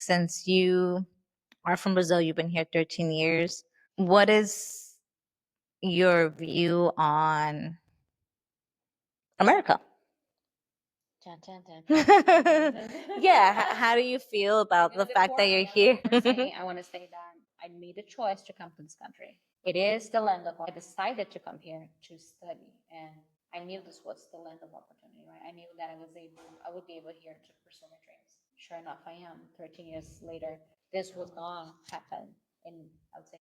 since you are from Brazil, you've been here 13 years. What is your view on America? Dun, dun, dun. Yeah, how do you feel about the fact that you're here? I want to say that I made a choice to come to this country. It is the land of. I decided to come here to study, and I knew this was the land of opportunity. Right? I knew that I would be able here to pursue my dreams. Sure enough, I am. 13 years later, this would not happen in, I would say,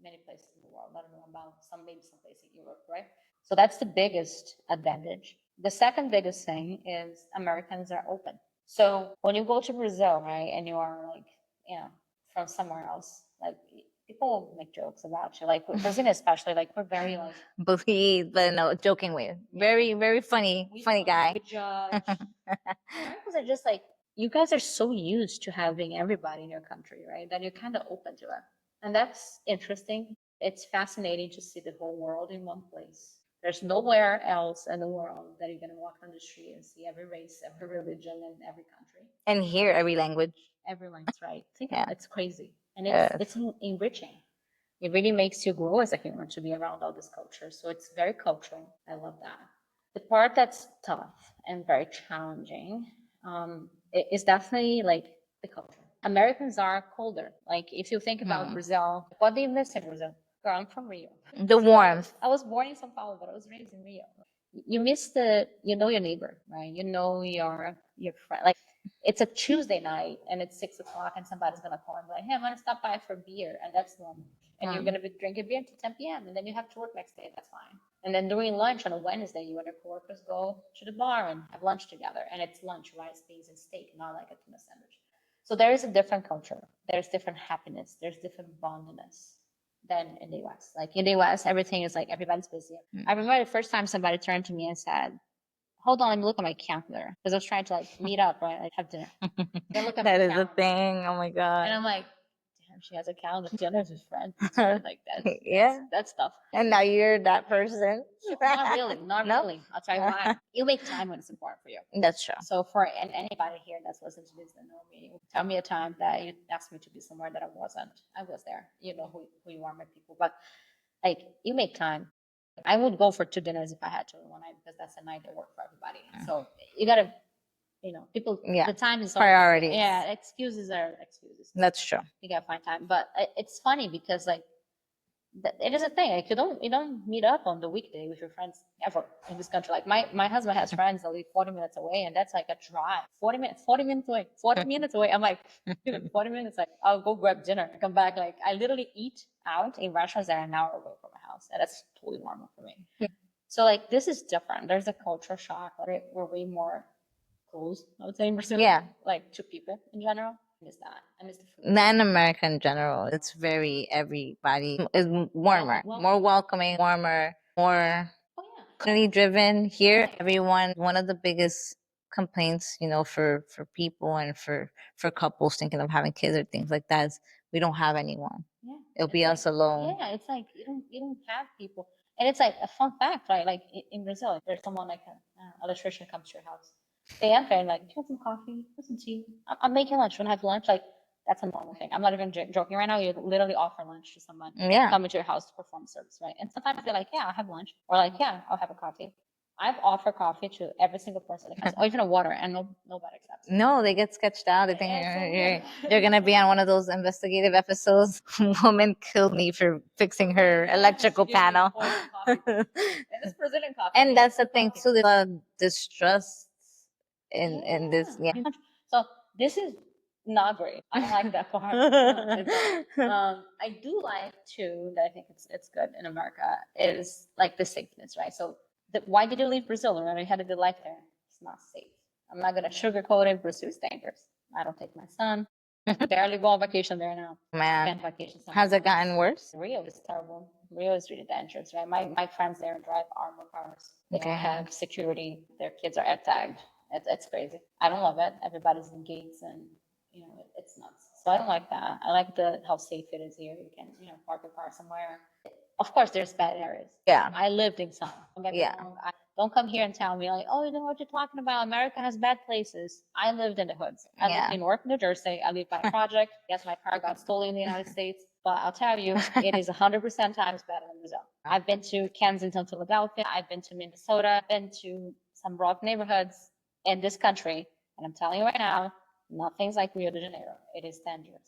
many places in the world. I don't know about maybe some place in Europe, right? So that's the biggest advantage. The second biggest thing is Americans are open. So when you go to Brazil, right, and you are like, from somewhere else, like people make jokes about you, like Brazil especially, like we're very like Believe, but no, joking way. Very, very funny, funny guy. we judge. Americans are just like, you guys are so used to having everybody in your country, right? That you're kind of open to it. And that's interesting. It's fascinating to see the whole world in one place. There's nowhere else in the world that you're going to walk on the street and see every race, every religion, and every country. And hear every language. Every language, right? It's crazy. And it's enriching. It really makes you grow as a human to be around all this culture. So it's very cultural. I love that. The part that's tough and very challenging is definitely like the culture. Americans are colder. Like if you think about Brazil, what do you miss in Brazil? Girl, I'm from Rio. The warmth. I was born in São Paulo, but I was raised in Rio. You miss your neighbor, right? You know your friend. Like it's a Tuesday night and it's 6 o'clock and somebody's gonna call and be like, hey, I'm gonna stop by for beer, and that's normal. And you're gonna be drinking beer until 10 p.m. and then you have to work next day. That's fine. And then during lunch on a Wednesday, you and your coworkers go to the bar and have lunch together. And it's lunch, rice, beans, and steak, not like a tuna sandwich. So there is a different culture. There's different happiness. There's different bondedness than in the US. Like in the US, everything is like everybody's busy. I remember the first time somebody turned to me and said, hold on, let me look at my calendar. Because I was trying to like meet up, right? Like have dinner. That is a thing. Oh my God. And I'm like, damn, she has a calendar. Dinner's with friends. Like that's tough. And now you're that person. Not really. I'll tell you why. You make time when it's important for you. That's true. So for anybody here that's listening to this that know me, tell me a time that you asked me to be somewhere that I wasn't. I was there. You know who you are, my people. But like you make time. I would go for 2 dinners if I had to one night because that's a night that work for everybody. So you gotta, people. The time is priorities. Yeah, excuses are excuses. That's true. You gotta find time, but it's funny because like it is a thing. Like you don't meet up on the weekday with your friends ever in this country. Like my husband has friends that live 40 minutes away, and that's like a drive. 40 minutes away. 40 minutes away. I'm like, dude, 40 minutes. Like I'll go grab dinner, come back. Like I literally eat out in restaurants that are an hour away from my house, and that's totally normal for me. So like this is different. There's a culture shock. Like, we're way more close, I would say, in Brazil. Yeah, like to people in general. I miss that. I miss the food. Latin America in general, it's everybody is warmer, more welcoming, warmer, more community driven. Here, everyone, one of the biggest complaints, for people and for couples thinking of having kids or things like that is we don't have anyone. Yeah, it'll be us alone. Yeah, it's like you don't have people, and it's like a fun fact, right? Like in Brazil, if there's someone like an electrician comes to your house. They enter and like, do you want some coffee? Want some tea? I'm making lunch. Want to have lunch? Like, that's a normal thing. I'm not even joking right now. You literally offer lunch to someone coming to your house to perform service, right? And sometimes they're like, yeah, I'll have lunch. Or like, yeah, I'll have a coffee. I've offered coffee to every single person, or even a water, and nobody accepts. No, they get sketched out. They think they're going to be on one of those investigative episodes. Woman killed me for fixing her electrical panel. And it's Brazilian coffee. And that's the thing, too, the distrust in this. Yeah. So this is not great. I don't like that part. I do like too that I think it's good in America is like the safeness, right? So why did you leave Brazil? Right? You had a good life there. It's not safe. I'm not gonna sugarcoat it. Brazil is dangerous. I don't take my son. Barely go on vacation there now. Man, has it gotten worse? Rio is terrible. Rio is really dangerous, right? My friends there drive armored cars. They have security. Their kids are tagged. It's crazy. I don't love it. Everybody's in gates and it's nuts. So I don't like that. I like how safe it is here. You can park a car somewhere. Of course, there's bad areas. Yeah. I lived in some. Yeah. Don't come here and tell me like, oh, you know what you're talking about. America has bad places. I lived in the hoods. I lived in Newark, New Jersey. I lived by a project. Yes, my car got stolen in the United States, but I'll tell you, it is 100% times better than Brazil. I've been to Kensington, Philadelphia. I've been to Minnesota. I've been to some rough neighborhoods in this country, and I'm telling you right now, nothing's like Rio de Janeiro. It is dangerous.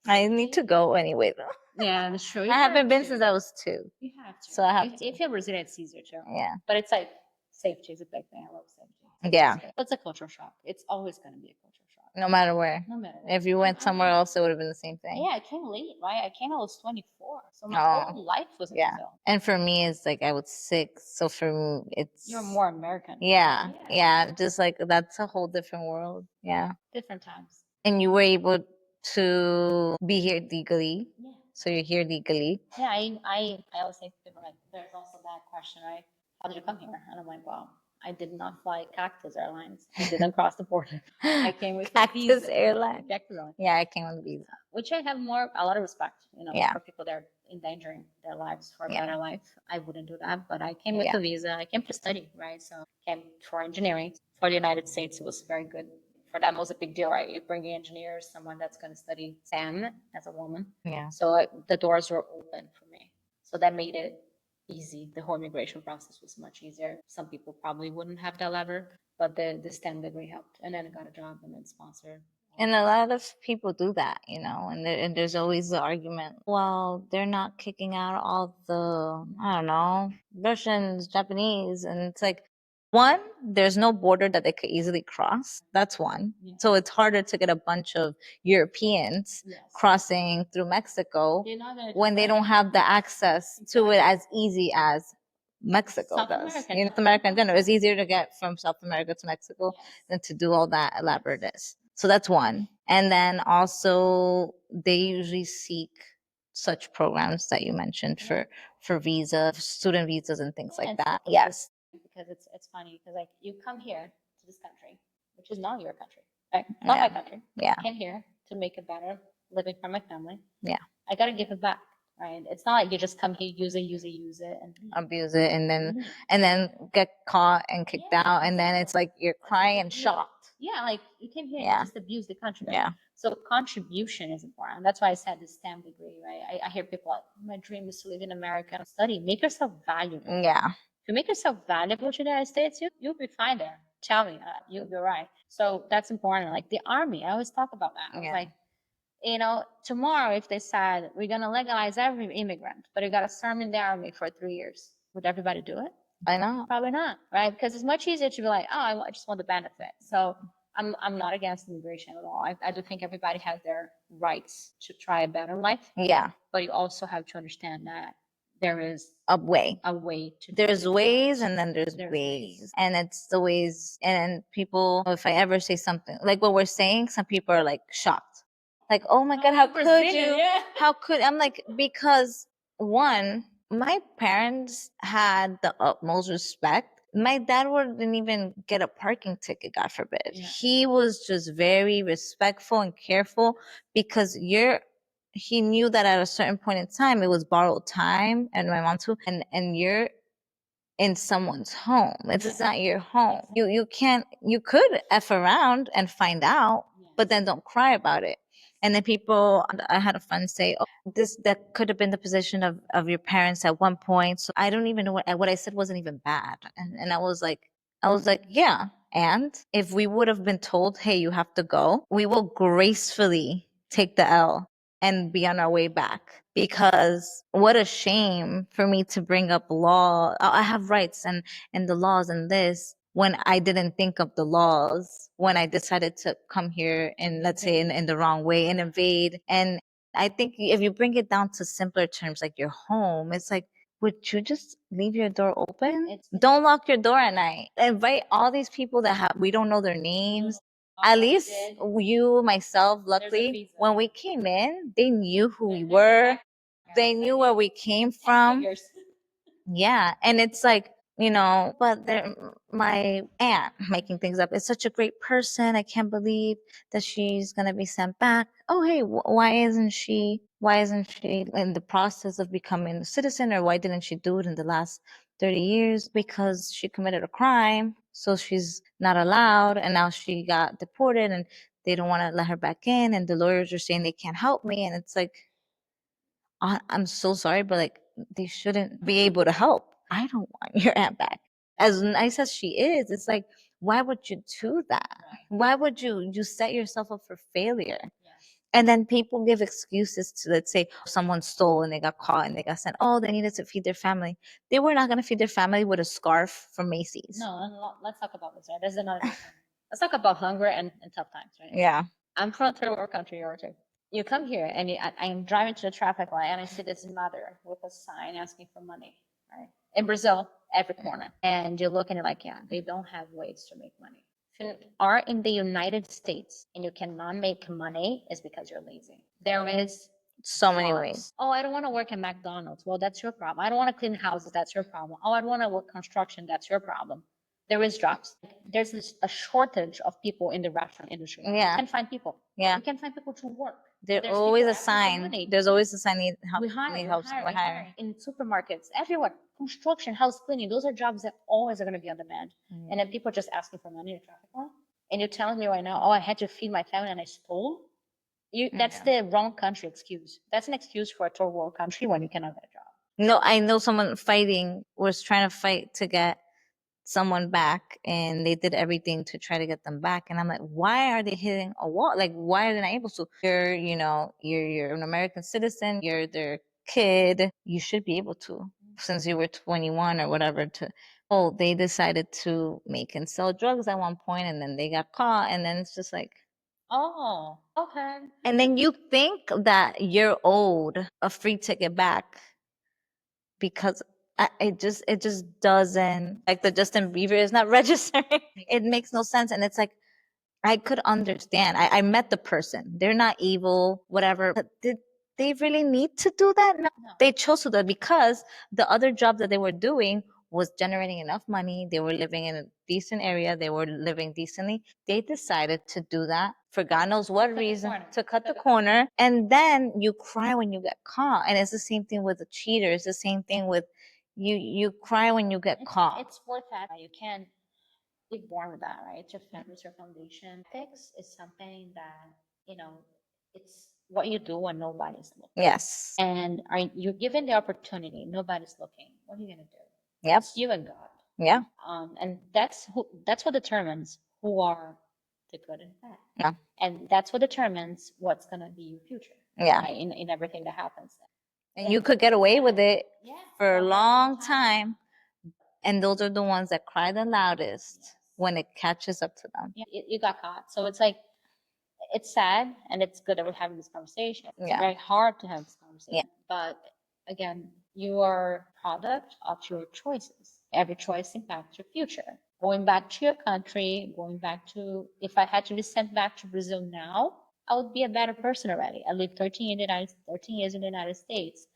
I need to go anyway though. Yeah, that's true. I haven't been since I was 2. You have to. So I have to. If you're Brazilian, it's easier too. Yeah. But it's like safety is a big thing. I love safety. Yeah. But it's a cultural shock. It's always going to be a cultural shock. No matter where. No matter where. If you went somewhere else, it would have been the same thing. Yeah, I came late, right? I came, I was 24. So my whole life was in Brazil. And for me, it's like I was 6. So for me, it's. You're more American. Yeah. Just like that's a whole different world. Yeah. Different times. And you were able to be here legally. Yeah. So you're here legally. Yeah, I always say to people, like, there's also that question, right? How did you come here? And I'm like, well, I did not fly Cactus Airlines. I didn't cross the border. I came with Cactus Airlines. Cactus Airlines. Yeah, I came with a visa. Which I have a lot of respect, for people that are endangering their lives for a better life. I wouldn't do that, but I came with a visa. I came to study, right? So I came for engineering. For the United States, it was very good. For them, it was a big deal, right? You're bringing engineers, someone that's going to study STEM as a woman. Yeah. So the doors were open for me. So that made it easy. The whole immigration process was much easier. Some people probably wouldn't have that lever, but the STEM degree helped. And then I got a job and then sponsored. And a lot of people do that, and there's always the argument, well, they're not kicking out all the, I don't know, Russians, Japanese. And it's like, one, there's no border that they could easily cross. That's one. Yeah. So it's harder to get a bunch of Europeans crossing through Mexico when they don't have the access to it as easy as Mexico does. South America in general. It's easier to get from South America to Mexico than to do all that elaborateness. So that's one. And then also they usually seek such programs that you mentioned for visa, student visas and things like that. Yes. Because it's funny because like you come here to this country, which is not your country, right? Not my country. Yeah. I came here to make it better living for my family. Yeah. I gotta give it back. Right. It's not like you just come here, use it, and abuse it, and then get caught and kicked out, and then it's like you're crying and shocked. Yeah, like you came here and just abuse the country. Right? Yeah. So contribution is important. That's why I said the STEM degree. Right. I hear people like, my dream is to live in America and study. Make yourself valuable. Yeah. If you make yourself valuable to the United States, you'll be fine there. Tell me, you're right. So that's important. Like the army, I always talk about that. I was like, tomorrow if they said we're going to legalize every immigrant, but you got to serve in the army for 3 years, would everybody do it? I know. Probably not, right? Because it's much easier to be like, oh, I just want the benefit. So I'm not against immigration at all. I do think everybody has their rights to try a better life. Yeah. But you also have to understand that there is a way to there's ways and then there's ways, and it's the ways. And people, if I ever say something like what we're saying, some people are like shocked. Like, oh my God, how could you? Yeah. How could, I'm like, because one, my parents had the utmost respect. My dad wouldn't even get a parking ticket, God forbid. Yeah. He was just very respectful and careful because he knew that at a certain point in time, it was borrowed time, and my mom too, and you're in someone's home. It's not your home. You could F around and find out, but then don't cry about it. And then I had a friend say, oh, that could have been the position of your parents at one point. So I don't even know what I said wasn't even bad. And I was like, yeah. And if we would have been told, hey, you have to go, we will gracefully take the L and be on our way back. Because what a shame for me to bring up law. I have rights and the laws and this, when I didn't think of the laws, when I decided to come here and let's say in the wrong way and invade. And I think if you bring it down to simpler terms, like your home, it's like, would you just leave your door open? Don't lock your door at night. Invite all these people that we don't know their names. At least you, myself, luckily, when we came in, they knew who we were. They knew where we came from. Yeah. And it's like, but my aunt, making things up, is such a great person. I can't believe that she's going to be sent back. Oh, hey, why isn't she Why isn't she in the process of becoming a citizen, or why didn't she do it in the last 30 years? Because she committed a crime, so she's not allowed, and now she got deported, and they don't want to let her back in, and the lawyers are saying they can't help me, and it's like, I'm so sorry, but like, they shouldn't be able to help. I don't want your aunt back. As nice as she is, it's like, why would you do that? Why would you set yourself up for failure? And then people give excuses to, let's say, someone stole and they got caught and they got sent. Oh, they needed to feed their family. They were not going to feed their family with a scarf from Macy's. No, and let's talk about this, right? There's another thing. Let's talk about hunger and tough times, right? Yeah. I'm from a third world country, or two. You come here and I'm driving to the traffic light and I see this mother with a sign asking for money, right? In Brazil, every corner. And you look and you're like, yeah, they don't have ways to make money. If you are in the United States and you cannot make money, it's because you're lazy. There is So many ways. Oh, I don't want to work at McDonald's. Well, that's your problem. I don't want to clean houses. That's your problem. Oh, I don't want to work construction. That's your problem. There is jobs. There's a shortage of people in the restaurant industry. Yeah. You can find people. Yeah. You can find people to work. There's There's always people a asking for sign. money. There's always a sign need help. We hire, need we help. hire, We're we hiring. hire. In supermarkets, everywhere. Construction, house cleaning, those are jobs that always are going to be on demand. And then people are just asking for money in the traffic light. And you're telling me right now, oh, I had to feed my family and I stole? That's the wrong country excuse. That's an excuse for a third world country when you cannot get a job. No, I know someone was trying to fight to get someone back, and they did everything to try to get them back. And I'm like, why are they hitting a wall? Like, why are they not able to? You're an American citizen, you're their kid, you should be able to, since you were 21 or whatever, to. Oh, they decided to make and sell drugs at one point, and then they got caught, and then it's just like, oh, okay. And then you think that you're owed a free ticket back because it just doesn't, like, the Justin Bieber is not registering. It makes no sense. And it's like, I could understand. I met the person. They're not evil, whatever. But did they really need to do that? No. They chose to do it because the other job that they were doing was generating enough money. They were living in a decent area. They were living decently. They decided to do that for God knows what reason, to cut the corner. And then you cry when you get caught. And it's the same thing with the cheater. It's the same thing with you cry when you get caught. It's worth that. You can't be born with that, right? It's your foundation. Ethics is something that, it's what you do when nobody's looking. Yes. And you're given the opportunity, nobody's looking. What are you going to do? Yep. It's you and God. Yeah. And that's what determines who are the good and bad. Yeah. And that's what determines what's going to be your future. Yeah. Right? In everything that happens. And you could get away with it for a long time. And those are the ones that cry the loudest when it catches up to them. Yeah, you got caught. So it's like, it's sad, and it's good that we're having this conversation. It's very hard to have this conversation. Yeah. But again, you are a product of your choices. Every choice impacts your future. Going back to your country, if I had to be sent back to Brazil now, I would be a better person already. I lived 13 years in the United States,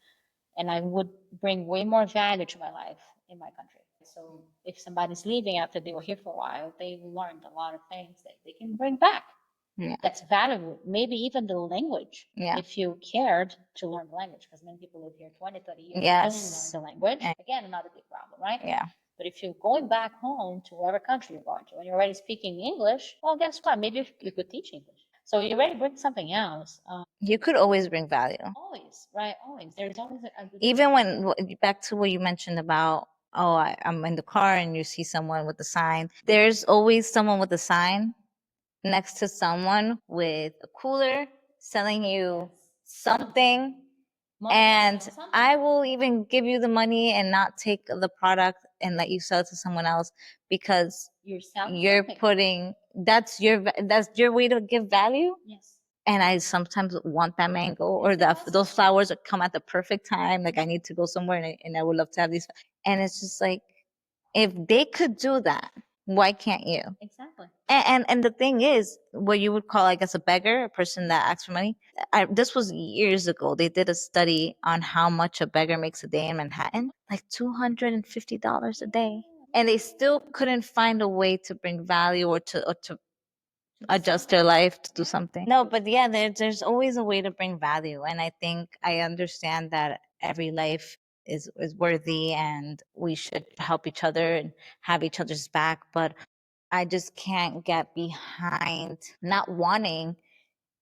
and I would bring way more value to my life in my country. So if somebody's leaving after they were here for a while, they learned a lot of things that they can bring back. Yeah. That's valuable. Maybe even the language. Yeah. If you cared to learn the language, because many people live here 20, 30 years. Yes. Don't learn the language. Again, another big problem, right? Yeah. But if you're going back home to whatever country you're going to, and you're already speaking English, well, guess what? Maybe you could teach English. So you already bring something else. You could always bring value. Always, right? Always. There's always a good even when, back to what you mentioned about, oh, I'm in the car and you see someone with a sign. There's always someone with a sign next to someone with a cooler selling you something. And I will even give you the money and not take the product and let you sell it to someone else, because you're putting, that's your way to give value. Yes. And I sometimes want that mango or those flowers that come at the perfect time. Like, I need to go somewhere and I would love to have these. And it's just like, if they could do that, why can't you? Exactly. And the thing is, what you would call, I guess, a beggar, a person that asks for money. This was years ago. They did a study on how much a beggar makes a day in Manhattan, like $250 a day. And they still couldn't find a way to bring value or to adjust their life to do something. No, but yeah, there's always a way to bring value. And I think I understand that every life is worthy and we should help each other and have each other's back. But I just can't get behind not wanting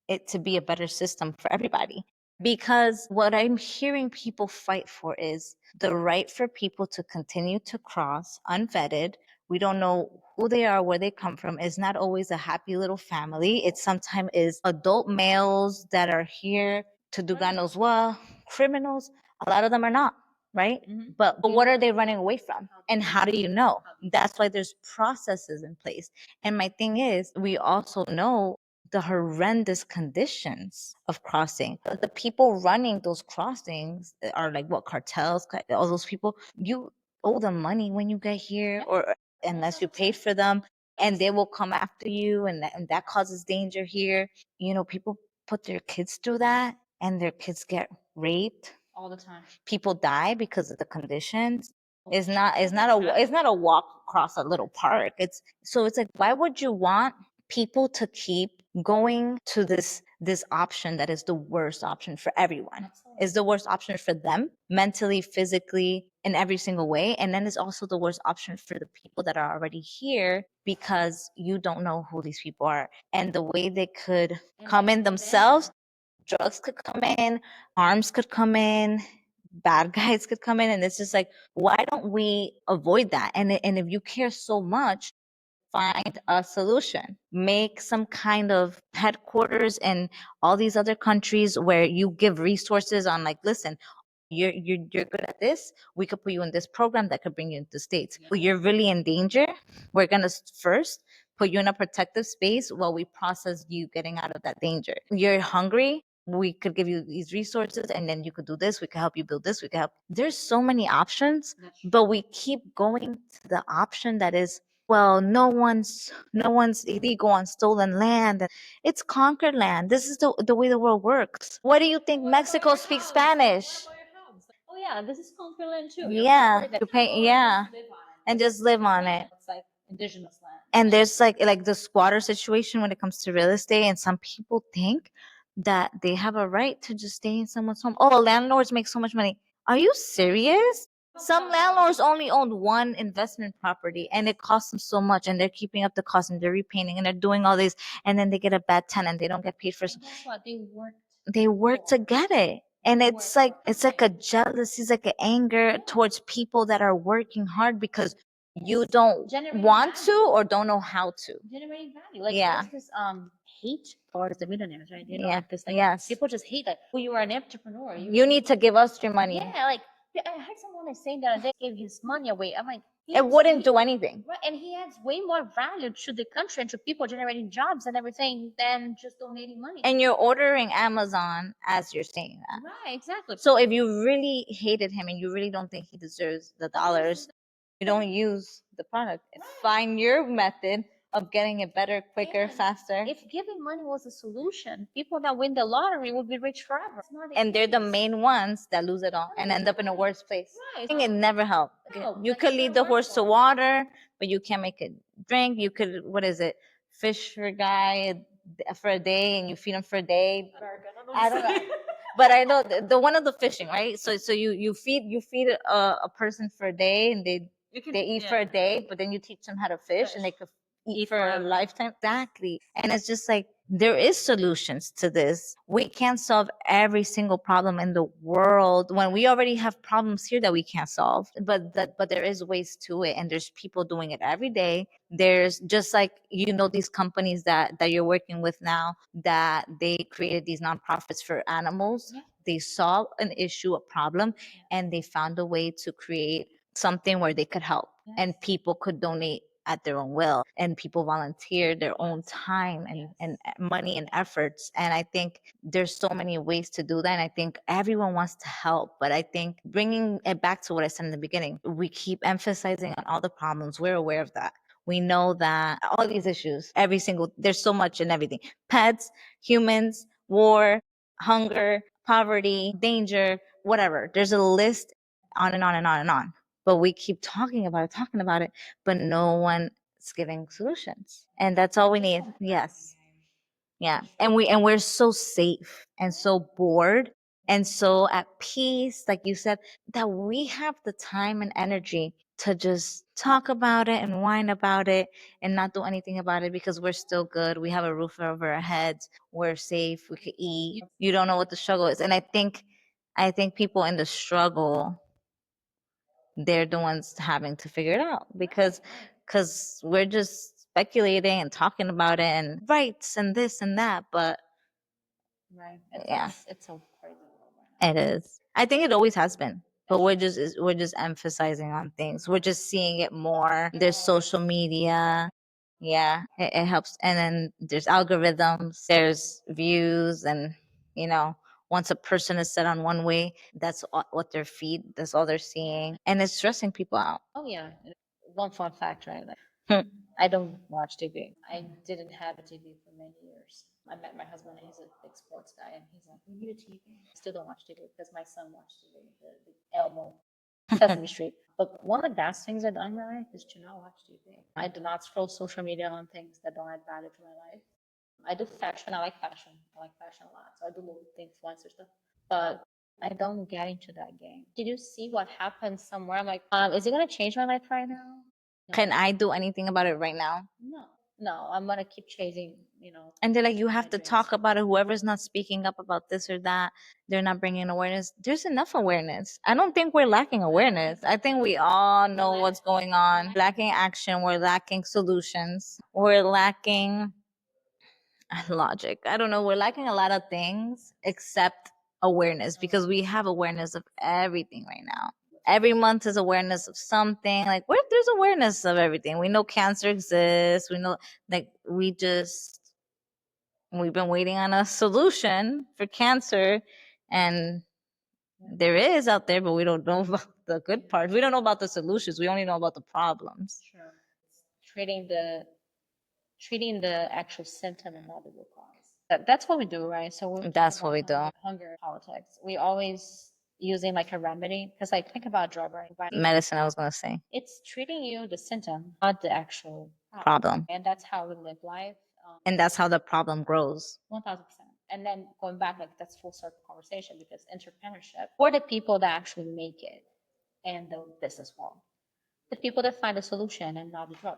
it to be a better system for everybody. Because what I'm hearing people fight for is the right for people to continue to cross unvetted. We don't know who they are, where they come from. It's not always a happy little family. It sometimes is adult males that are here to do God knows what, criminals. A lot of them are not, right? But what are they running away from? And how do you know? That's why there's processes in place. And my thing is, we also know the horrendous conditions of crossing. The people running those crossings are like what, cartels, all those people. You owe them money when you get here, or unless you paid for them, and they will come after you, and that causes danger here. You know, people put their kids through that, and their kids get raped all the time. people die because of the conditions. It's not a walk across a little park. It's like, why would you want people to keep going to this option that is the worst option for everyone? Is the worst option for them mentally, physically, in every single way. And then it's also the worst option for the people that are already here, because you don't know who these people are and the way they could come in themselves. Drugs could come in, arms could come in, bad guys could come in, and it's just like, why don't we avoid that? And if you care so much, find a solution. Make some kind of headquarters in all these other countries where you give resources on, like, listen, you're good at this. We could put you in this program that could bring you into the States. You're really in danger. We're gonna first put you in a protective space while we process you getting out of that danger. You're hungry. We could give you these resources, and then you could do this. We could help you build this. We could help. There's so many options, but we keep going to the option that is, well, no one's illegal on stolen land. It's conquered land. This is the way the world works. What do you think? Mexico speaks Spanish. Oh yeah, this is Conquerland too. Yeah, you pay, yeah, and just live on it. It's like indigenous land. And there's like the squatter situation when it comes to real estate, and some people think that they have a right to just stay in someone's home. Oh, landlords make so much money. Are you serious? Some landlords only own one investment property and it costs them so much, and they're keeping up the cost, and they're repainting, and they're doing all this, and then they get a bad tenant. They don't get paid for. And guess what? They work to get it. And it's like a jealousy, it's like an anger towards people that are working hard because you don't want to or don't know how to. Generating value. Like, Yeah. there's this hate towards the millionaires, right? You know, Yeah. like this thing. Yes. People just hate that. Well, you are an entrepreneur. You need to give us your money. Yeah, like I heard someone like saying that they gave his money away. I'm like, It wouldn't do anything. right, and he adds way more value to the country and to people generating jobs and everything than just donating money. And you're ordering Amazon as you're saying that. Right, exactly. So if you really hated him and you really don't think he deserves the dollars, you don't use the product. Find your method of getting it better, quicker, And faster. if giving money was a solution, people that win the lottery will be rich forever. It's not And they're the case. main ones that lose it all and end up in a worse place. Right. I think it never helped. No, You but could it lead the works horse to for 'em. water, but you can't make it drink. You could, what is it? Fish for a guy for a day, and you feed him for a day. I don't know. But I know the one of the fishing, right? So you feed a person for a day, and they eat for a day, but then you teach them how to fish, and they could eat for a lifetime. Exactly. And it's just like, there is solutions to this. We can't solve every single problem in the world when we already have problems here that we can't solve. But there is ways to it, and there's people doing it every day. There's just like, these companies that you're working with now, that they created these nonprofits for animals. Yeah. They saw an issue, a problem, and they found a way to create something where they could help, and people could donate at their own will, and people volunteer their own time and money and efforts. And I think there's so many ways to do that, and I think everyone wants to help. But I think bringing it back to what I said in the beginning, we keep emphasizing on all the problems. We're aware of that. We know that all these issues, there's so much in everything: pets, humans, war, hunger, poverty, danger, whatever. There's a list, on and on and on and on. But we keep talking about it, but no one it's giving solutions, and that's all we need. Yes. Yeah. And we're so safe and so bored and so at peace, like you said, that we have the time and energy to just talk about it and whine about it and not do anything about it because we're still good. We have a roof over our heads. We're safe. We could eat. You don't know what the struggle is. And I think people in the struggle, they're the ones having to figure it out because we're just speculating and talking about it and rights and this and that, but Right. yeah, It's so crazy world right now. it is. I think it always has been, but we're just emphasizing on things. We're just seeing it more. There's social media. Yeah, it helps. And then there's algorithms, there's views, and you know, once a person is set on one way, that's what their feed, that's all they're seeing, and it's stressing people out. Oh yeah. One fun fact, right? Like Hmm. I don't watch TV. I didn't have a TV for many years. I met my husband and he's a big sports guy and he's like, we need a TV. I still don't watch TV because my son watched TV, the Elmo, Sesame Street. But one of the best things I've done in my life is to not watch TV. I do not scroll social media on things that don't add value to my life. I do fashion. I like fashion. I like fashion a lot. So I do little the influencer stuff. But I don't get into that game. Did you see what happened somewhere? I'm like, is it gonna change my life right now? Can I do anything about it right now? No. No, I'm gonna keep chasing, And they're like, you have my to dreams. talk about it. Whoever's not speaking up about this or that, they're not bringing awareness. There's enough awareness. I don't think we're lacking awareness. I think we all know what's going on. Lacking action. We're lacking solutions. We're lacking logic. I don't know. We're lacking a lot of things except awareness because we have awareness of everything right now. Every month is awareness of something. Like there's awareness of everything. We know cancer exists. We know like we've been waiting on a solution for cancer, and there is out there, but we don't know about the good parts. We don't know about the solutions. We only know about the problems. Sure. Treating the actual symptom and not the root cause. That's what we do, right? So we That's what we do. hunger politics. We always using like a remedy because like think about drug, right? Medicine, I was gonna say. It's treating you the symptom, not the actual Problem. and that's how we live life. And that's how the problem grows. 1000%. And then going back, like that's full circle conversation because entrepreneurship for the people that actually make it and the business world, the people that find a solution and not the drug.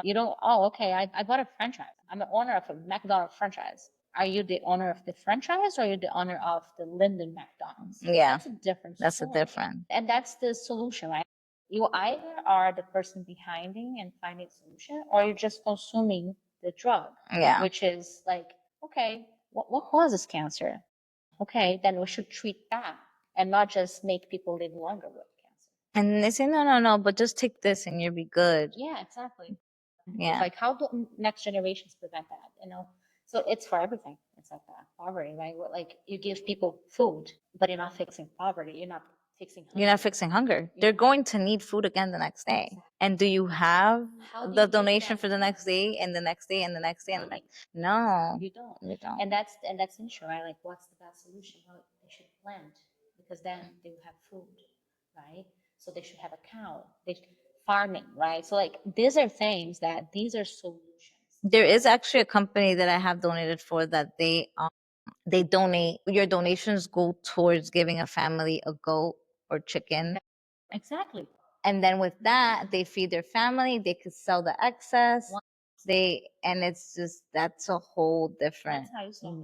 You don't, oh, okay, I bought a franchise. I'm the owner of a McDonald's franchise. Are you the owner of the franchise or are you the owner of the Linden McDonald's? Yeah. That's a different That's a story. different. And that's the solution, right? You either are the person behind it and finding a solution or you're just consuming the drug. Yeah. Which is like, okay, what causes cancer? Okay, then we should treat that and not just make people live longer with cancer. And they say, no, but just take this and you'll be good. Yeah, exactly. Yeah. Like, how do next generations prevent that? So it's for everything. It's like that poverty, right? Like you give people food, but you're not fixing poverty. You're not fixing hunger. You're not fixing hunger. They're going to need food again the next day. And do you have the donation for the next day and the next day and the next day and the next? No, You don't. you don't. And that's the issue, right? Like, what's the best solution? Well, they should plant because then they will have food, right? So they should have a cow. They farming, right? So like these are solutions. There is actually a company that I have donated for that they donate. Your donations go towards giving a family a goat or chicken. Exactly. And then with that, they feed their family. They could sell the excess. And it's just that's a whole different.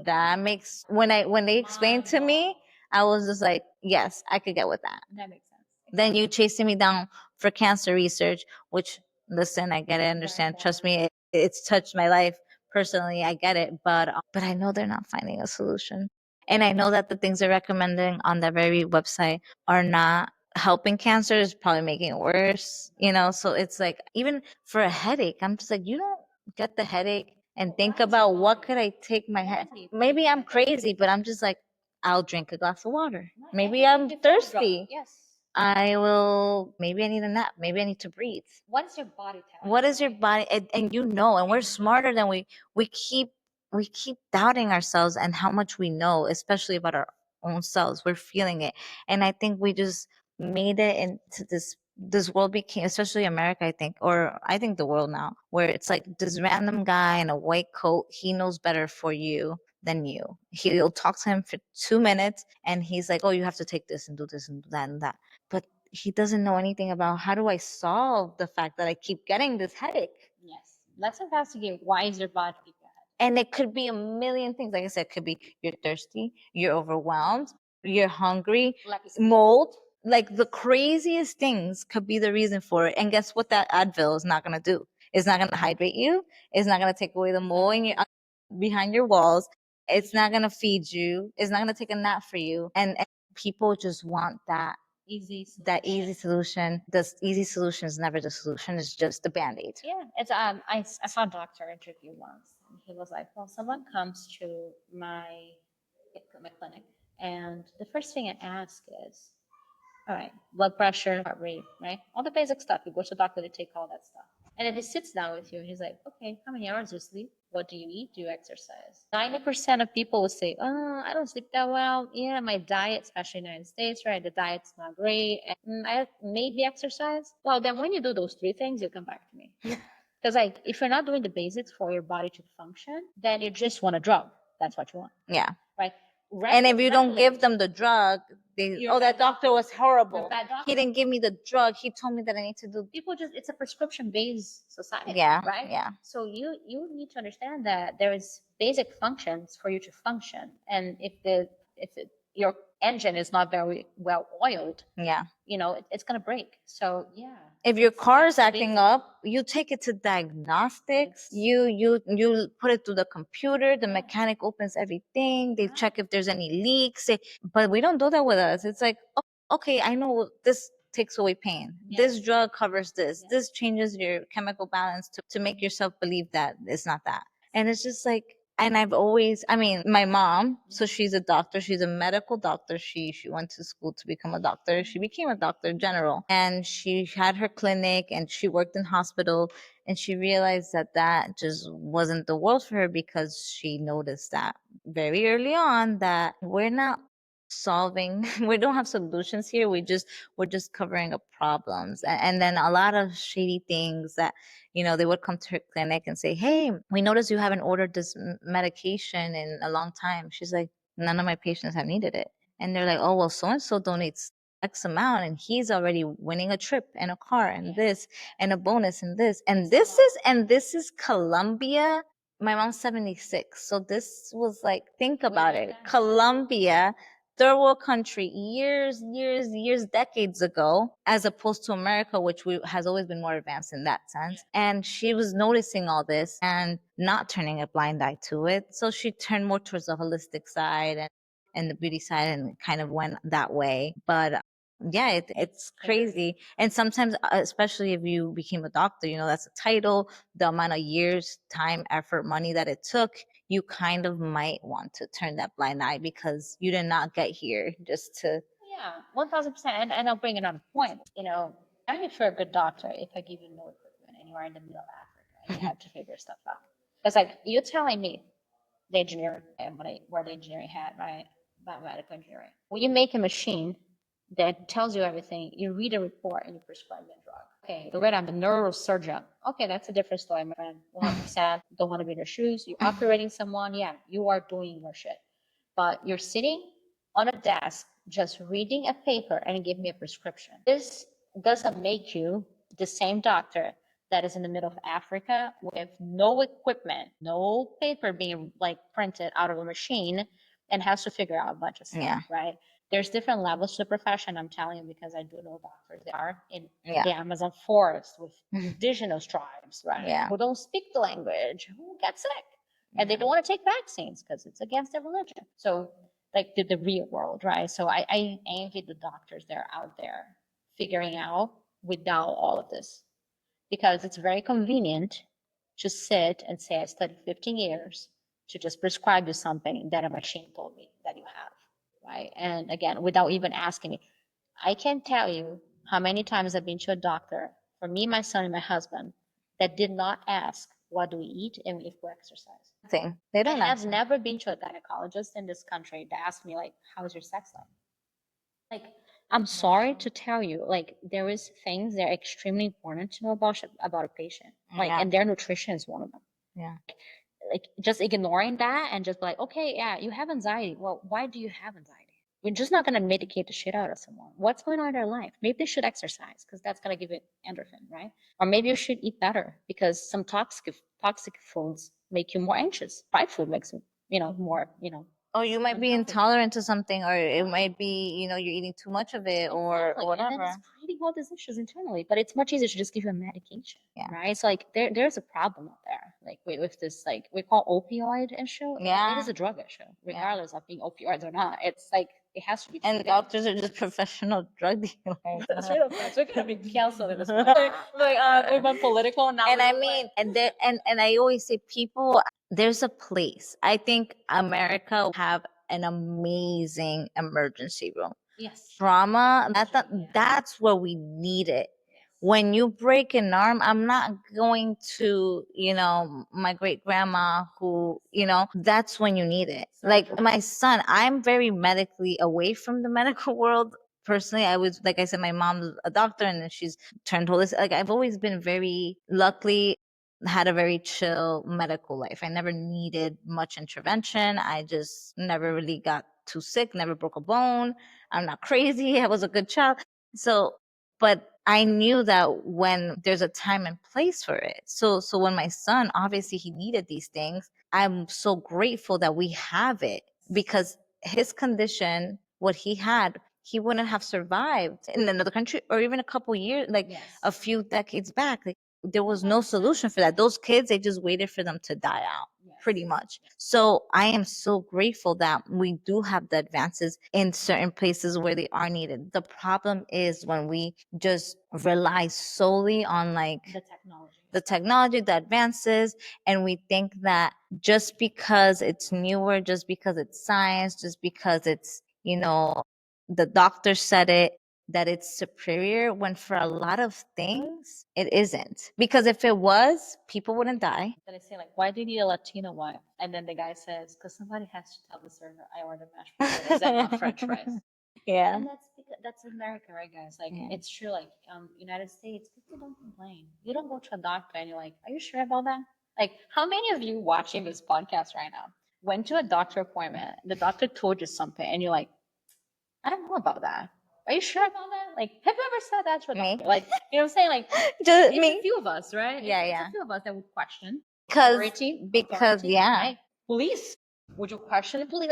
That makes when they explained to me, I was just like, yes, I could get with that. That makes sense. Then you chasing me down for cancer research, which listen, I get it, understand. Trust me, it's touched my life personally. I get it, but I know they're not finding a solution, and I know that the things they're recommending on that very website are not helping cancer. Is probably making it worse. So it's like even for a headache, I'm just like, you don't get the headache and think about what could I take my head. Maybe I'm crazy, but I'm just like, I'll drink a glass of water. Maybe I'm thirsty. Yes. I will. Maybe I need a nap. Maybe I need to breathe. What is your body telling? What is your body? And and we're smarter than we keep doubting ourselves and how much we know, especially about our own selves. We're feeling it, and I think we just made it into this this world became, especially America, I think, or I think the world now, where it's like this random guy in a white coat, he knows better for you than you. He'll talk to him for 2 minutes and he's like, oh, you have to take this and do this and do that and that. But he doesn't know anything about how do I solve the fact that I keep getting this headache. Yes. Let's investigate why is your body keep your headache. And it could be a million things. Like I said, it could be you're thirsty, you're overwhelmed, you're hungry, mold. Like the craziest things could be the reason for it. And guess what that Advil is not going to do? It's not going to hydrate you. It's not going to take away the mold in your, behind your walls. It's not going to feed you. It's not going to take a nap for you. And people just want that easy solution. The easy solution is never the solution. It's just the band-aid. Yeah, it's I saw a doctor interview once, and he was like, "Well, someone comes to my clinic, and the first thing I ask is, all right, blood pressure, heart rate, right? All the basic stuff. You go to the doctor, they take all that stuff. And then he sits down with you, and he's like, okay, how many hours do you sleep? What do you eat? Do you exercise? 90% of people will say, oh, I don't sleep that well. Yeah, my diet, especially in the United States, right? The diet's not great. And I maybe exercise. Well, then when you do those three things, you come back to me. Because like, if you're not doing the basics for your body to function, then you just want a drug. That's what you want. Yeah. Right? And if you don't give them the drug, that doctor was horrible. He didn't give me the drug. He told me that I need to do. People just, it's a prescription based society. Yeah, right? yeah. So you need to understand that there is basic functions for you to function, and if your engine is not very well oiled, Yeah. It's gonna break. So yeah. If your car is acting up, you take it to diagnostics. You put it through the computer. The mechanic opens everything. They check if there's any leaks. But we don't do that with us. It's like, okay, I know this takes away pain. This drug covers this. This changes your chemical balance to make yourself believe that it's not that. And it's just like, and I've always, I mean, my mom, so she's a doctor, she's a medical doctor. She went to school to become a doctor. She became a doctor in general, and she had her clinic and she worked in hospital, and she realized that just wasn't the world for her, because she noticed that very early on that we're not solving we don't have solutions here. We're just covering up problems. And then a lot of shady things that they would come to her clinic and say, hey, we noticed you haven't ordered this medication in a long time. She's like, none of my patients have needed it. And they're like, oh, well, so and so donates X amount and he's already winning a trip and a car and this and a bonus and this and this is Colombia. My mom's 76, so this was like, think about it, Colombia, third world country, years, decades ago, as opposed to America, which has always been more advanced in that sense. And she was noticing all this and not turning a blind eye to it. So she turned more towards the holistic side and the beauty side and kind of went that way. But yeah, it's crazy. And sometimes, especially if you became a doctor, that's a title, the amount of years, time, effort, money that it took, you kind of might want to turn that blind eye because you did not get here just to. Yeah, 1000%. And I'll bring another point. I'm if you're a good doctor if I give you no equipment and you are in the middle of Africa and you have to figure stuff out. It's like you're telling me the engineering and where the engineering had, right? Biomedical engineering. When you make a machine that tells you everything, you read a report and you prescribe the drug. Okay, Loretta, I'm a neurosurgeon. Okay, that's a different story, my friend. 100%. Don't want to be in your shoes. You're operating someone. Yeah, you are doing your shit. But you're sitting on a desk just reading a paper and give me a prescription. This doesn't make you the same doctor that is in the middle of Africa with no equipment, no paper being like printed out of a machine, and has to figure out a bunch of stuff, right? There's different levels to the profession, I'm telling you, because I do know doctors that are in the Amazon forest with indigenous tribes, right? Who don't speak the language, who get sick. And they don't want to take vaccines because it's against their religion. So like the real world, right? So I envy the doctors that are out there figuring out without all of this, because it's very convenient to sit and say, I studied 15 years to just prescribe you something that a machine told me that you have, right? And again, without even asking me, I can't tell you how many times I've been to a doctor, for me, my son, and my husband, that did not ask, what do we eat and if we exercise? They don't. I have never been to a gynecologist in this country that asked me, like, how's your sex life? Like, I'm sorry to tell you, like there is things that are extremely important to know about a patient, like, Yeah. and their nutrition is one of them. Yeah. Like just ignoring that and just like, okay, yeah, you have anxiety. Well, why do you have anxiety? We're just not gonna medicate the shit out of someone. What's going on in their life? Maybe they should exercise because that's gonna give it endorphin, right? Or maybe you should eat better because some toxic foods make you more anxious. Fried food makes you, more, Or you might be unhealthy. intolerant to something, or it might be, you're eating too much of it, or Exactly. And then whatever. it's fighting all these issues internally, but it's much easier to just give you a medication, Yeah. right? So like there's a problem out there, like with this, like we call opioid issue. Yeah. It is a drug issue, regardless of being opioids or not. It's like it has to be And treated. doctors are just professional drug dealers. That's real facts. We're gonna be canceled at this point. We went political now. And I mean, and I always say, people, there's a place. I think America have an amazing emergency room. Yes. Trauma, that's where we need it. When you break an arm, I'm not going to, my great grandma who, that's when you need it. Like my son, I'm very medically away from the medical world. Personally, I was, like I said, my mom's a doctor and then she's turned holistic. Like I've always been very luckily had a very chill medical life. I never needed much intervention. I just never really got too sick, never broke a bone. I'm not crazy. I was a good child. So, but I knew that when there's a time and place for it. So when my son, obviously he needed these things, I'm so grateful that we have it, because his condition, what he had, he wouldn't have survived in another country, or even a couple years, like a few decades back. Like there was no solution for that. Those kids, they just waited for them to die out, pretty much. So I am so grateful that we do have the advances in certain places where they are needed. The problem is when we just rely solely on like the technology, the advances, and we think that just because it's newer, just because it's science, just because it's, the doctor said it, that it's superior, when for a lot of things it isn't. Because if it was, people wouldn't die. Then I say like, why do you need a Latino wife? And then the guy says, because somebody has to tell the server I ordered mashed potatoes and not French fries. Yeah. And that's America, right, guys? Like it's true. Like United States, people don't complain. You don't go to a doctor and you're like, "Are you sure about that?" Like, how many of you watching this podcast right now went to a doctor appointment? The doctor told you something, and you're like, "I don't know about that. Are you sure about that?" Like, have you ever said that to a doctor? Like, you know what I'm saying? Like, Just it's me. a few of us, right? Yeah, It's yeah. a few of us that would question Because authority, yeah. right? Police, would you question the police?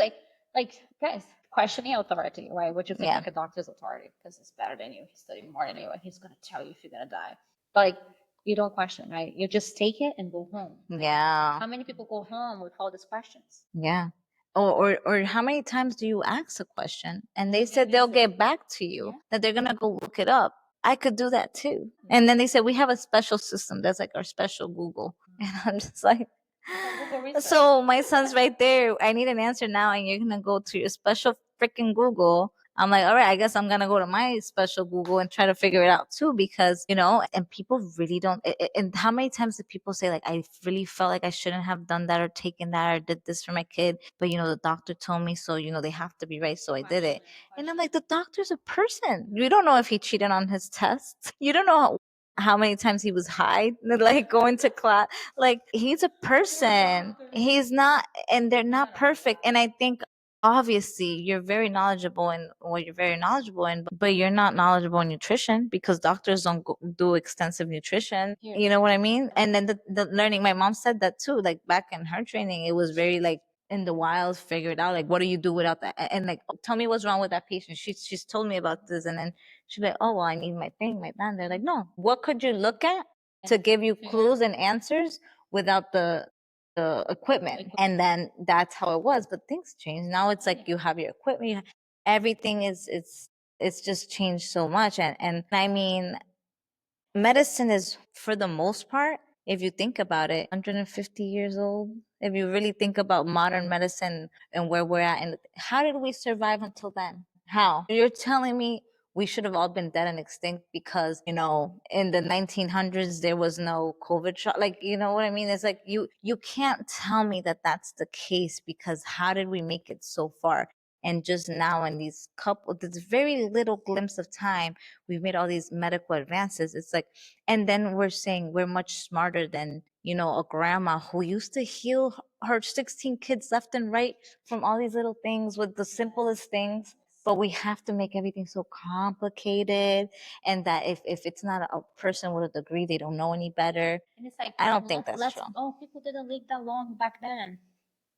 Like guys, questioning authority, right? What you think Yeah. like a doctor's authority because he's better than you, he's studying more than you, and he's gonna tell you if you're gonna die. But like you don't question, right? You just take it and go home. Yeah. How many people go home with all these questions? Yeah. Or how many times do you ask a question and they said they'll get back to you, that they're gonna go look it up? I could do that too. And then they said we have a special system that's like our special Google. And I'm just like, so my son's right there. I need an answer now, and you're gonna go to your special freaking Google. I'm like, all right, I guess I'm gonna go to my special Google and try to figure it out too, because and people really don't. And how many times did people say like, I really felt like I shouldn't have done that or taken that or did this for my kid, but the doctor told me so. They have to be right, so I did it. And I'm like, the doctor's a person. You don't know if he cheated on his tests. You don't know how many times he was high, like going to class. Like he's a person. He's not, and they're not perfect. And I think obviously you're very knowledgeable in what you're very knowledgeable in, but you're not knowledgeable in nutrition, because doctors don't do extensive nutrition. You know what I mean? And then the learning, my mom said that too. Like back in her training, it was very like in the wild, figure it out. Like, what do you do without that? And like, tell me what's wrong with that patient. She's told me about this, and then she'd be like, oh well, I need my thing, my band. They're like, no, what could you look at to give you clues and answers without the equipment? And then that's how it was. But things change. Now it's like you have your equipment, everything is it's just changed so much. And I mean, medicine is, for the most part, if you think about it, 150 years old. If you really think about modern medicine and where we're at, and how did we survive until then? How? You're telling me we should have all been dead and extinct because, in the 1900s there was no COVID shot. Like, you know what I mean? It's like you can't tell me that that's the case, because how did we make it so far? And just now, in this very little glimpse of time, we've made all these medical advances. It's like, and then we're saying we're much smarter than, a grandma who used to heal her 16 kids left and right from all these little things with the simplest things. But we have to make everything so complicated, and that if it's not a person with a degree, they don't know any better. And it's like, I don't think that's true. Oh, people didn't live that long back then.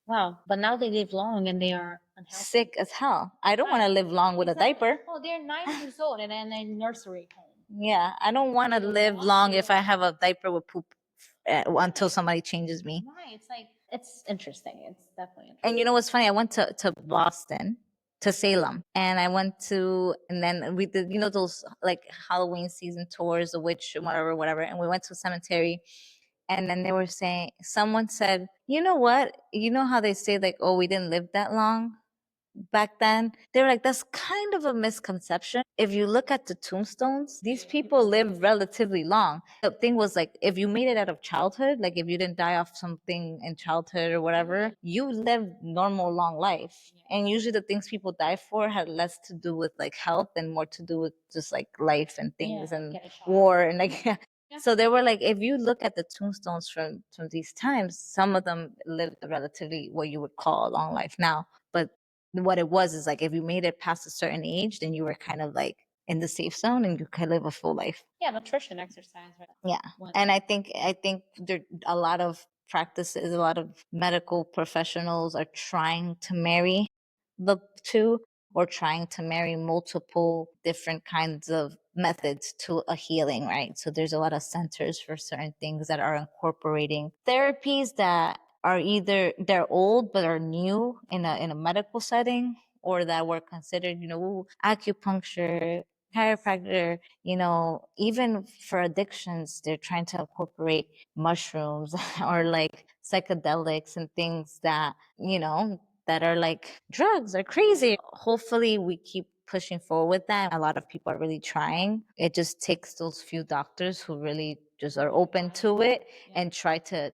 Wow. But now they live long and they are unhealthy. Sick as hell. I don't want to live long with a diaper. Oh, they're 9 years old and then in nursery home. Yeah, I don't want to live long if I have a diaper with poop until somebody changes me. Right. It's like, it's interesting. It's definitely interesting. And you know what's funny? I went to Boston, to Salem, and and then we did, those like Halloween season tours, the witch, whatever. And we went to a cemetery, and then someone said, you know what? You know how they say like, oh, we didn't live that long back then? They were like, that's kind of a misconception. If you look at the tombstones, these people lived relatively long. The thing was like, if you made it out of childhood, like if you didn't die off something in childhood or whatever, you lived normal long life. And usually the things people die for had less to do with like health and more to do with just like life and things and war and like So they were like, if you look at the tombstones from these times, some of them lived relatively what you would call a long life now. But what it was is like, if you made it past a certain age, then you were kind of like in the safe zone and you could live a full life. Yeah, nutrition, exercise, right? Yeah. And I think there a lot of practices, a lot of medical professionals are trying to marry the two, or trying to marry multiple different kinds of methods to a healing, right? So there's a lot of centers for certain things that are incorporating therapies that are either they're old but are new in a medical setting, or that were considered, acupuncture, chiropractor, even for addictions, they're trying to incorporate mushrooms or like psychedelics and things that, that are like drugs are crazy. Hopefully we keep pushing forward with that. A lot of people are really trying. It just takes those few doctors who really just are open to it and try to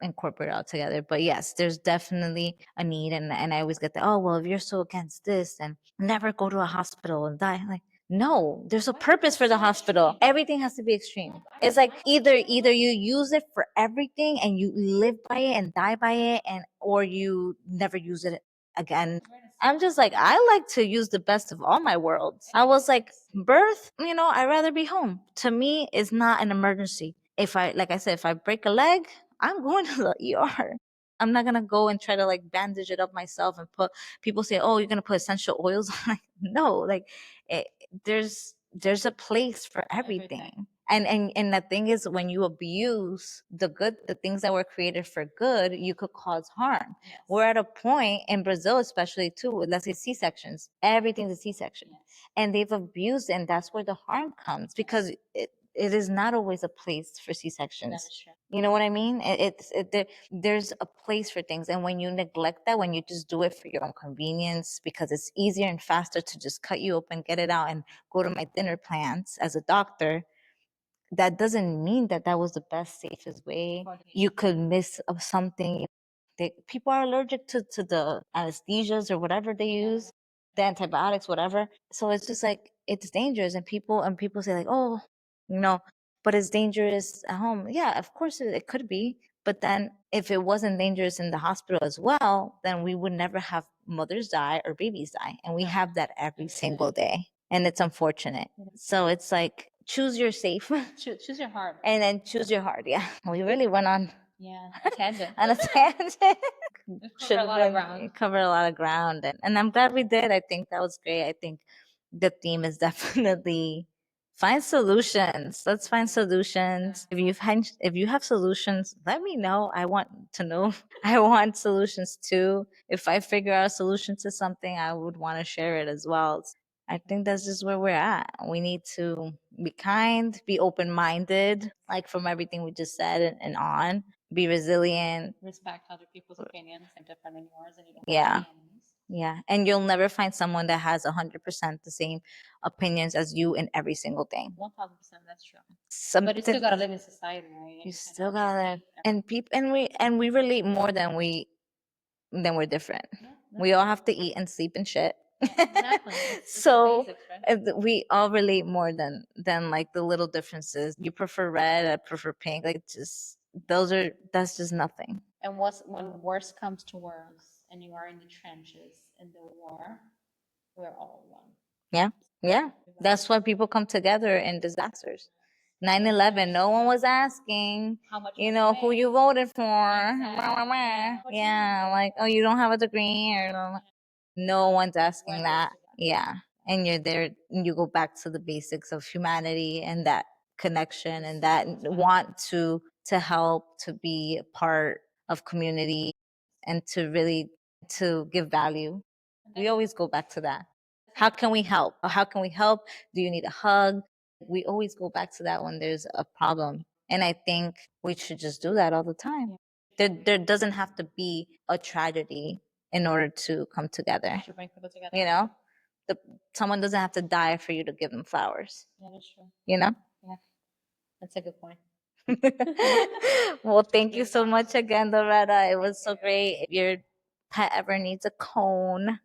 incorporate it all together. But yes, there's definitely a need. And I always get the, oh, well, if you're so against this, then never go to a hospital and die. I'm like, no, there's a purpose for the hospital. Everything has to be extreme. It's like either you use it for everything and you live by it and die by it, or you never use it again. I'm just like, I like to use the best of all my worlds. I was like, birth, I'd rather be home. To me, it's not an emergency. Like I said, if I break a leg, I'm going to the ER. I'm not gonna go and try to like bandage it up myself and people say, oh, you're gonna put essential oils on. Like, no, like it, there's a place for everything. And the thing is, when you abuse the things that were created for good, you could cause harm. Yes. We're at a point in Brazil, especially too, with, let's say, C-sections. Everything's a C-section. Yes. And they've abused, and that's where the harm comes, because it is not always a place for C-sections. That is true. You know what I mean? There's a place for things. And when you neglect that, when you just do it for your own convenience, because it's easier and faster to just cut you open, get it out, and go to my dinner plans as a doctor, that doesn't mean that that was the best, safest way. You could miss something. People are allergic to the anesthesias or whatever they use, the antibiotics, whatever. So it's just like, it's dangerous. And people say like, oh, but it's dangerous at home. Yeah, of course it could be. But then if it wasn't dangerous in the hospital as well, then we would never have mothers die or babies die. And we have that every single day. And it's unfortunate. So it's like, choose your safe. Choose your heart. And then choose your heart. Yeah. We really went on a tangent. on a tangent. Covered a lot of ground. Covered a lot of ground. And I'm glad we did. I think that was great. I think the theme is definitely find solutions. Let's find solutions. If you have solutions, let me know. I want to know. I want solutions too. If I figure out a solution to something, I would want to share it as well. I think that's just where we're at. We need to be kind, be open-minded, like from everything we just said and on. Be resilient. Respect other people's opinions. I'm different than yours, and you don't Yeah. have to be enemies. Yeah. And you'll never find someone that has 100% the same opinions as you in every single thing. 1000%, that's true. But you still gotta live in society, right? You still gotta live. And we relate more than we're different. We all have to eat and sleep and shit. Exactly. It's the So basics, right? we all relate more than like the little differences. You prefer red, I prefer pink. Like just that's just nothing. And when worse comes to worse and you are in the trenches in the war, we're all one. Yeah. Yeah. That's why people come together in disasters. 9/11, no one was asking, How much you money know, you who make. you voted for. Exactly. Yeah. Yeah, like, oh, you don't have a degree or no one's asking When that. there's- Yeah. And you're there, and you go back to the basics of humanity and that connection and that want to help, to be a part of community and to really to give value. We always go back to that. How can we help? How can we help? Do you need a hug? We always go back to that when there's a problem. And I think we should just do that all the time. There doesn't have to be a tragedy in order to come together. To bring people together. You know, someone doesn't have to die for you to give them flowers. Yeah, that's true. You know? Yeah. That's a good point. Well, thank you so much again, Loretta. It was so great. If your pet ever needs a cone,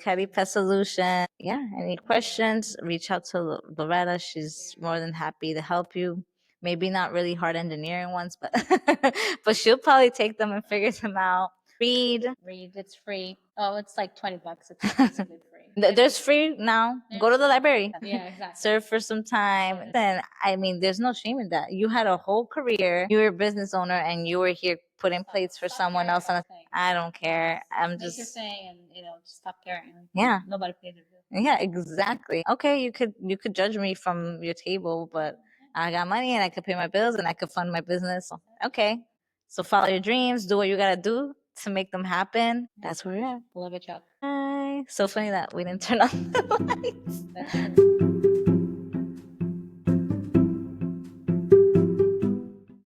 Caddy Pet Solution. Yeah, any questions, reach out to Loretta. She's more than happy to help you. Maybe not really hard engineering ones, but but she'll probably take them and figure them out. Read. It's free. Oh, it's like $20. It's basically free. There's free now. Go to the library. Yeah, exactly. Serve for some time. Then I mean, there's no shame in that. You had a whole career. You were a business owner, and you were here putting plates for someone else. And I don't care. I'm Make your just thing and just stop caring. yeah. Nobody pays your bill. Yeah, exactly. Okay, you could judge me from your table, but I got money and I could pay my bills and I could fund my business. Okay. So follow your dreams, do what you gotta do to make them happen. That's where we're at. Love it, Chuck. Bye. So funny that we didn't turn on the lights. That's true.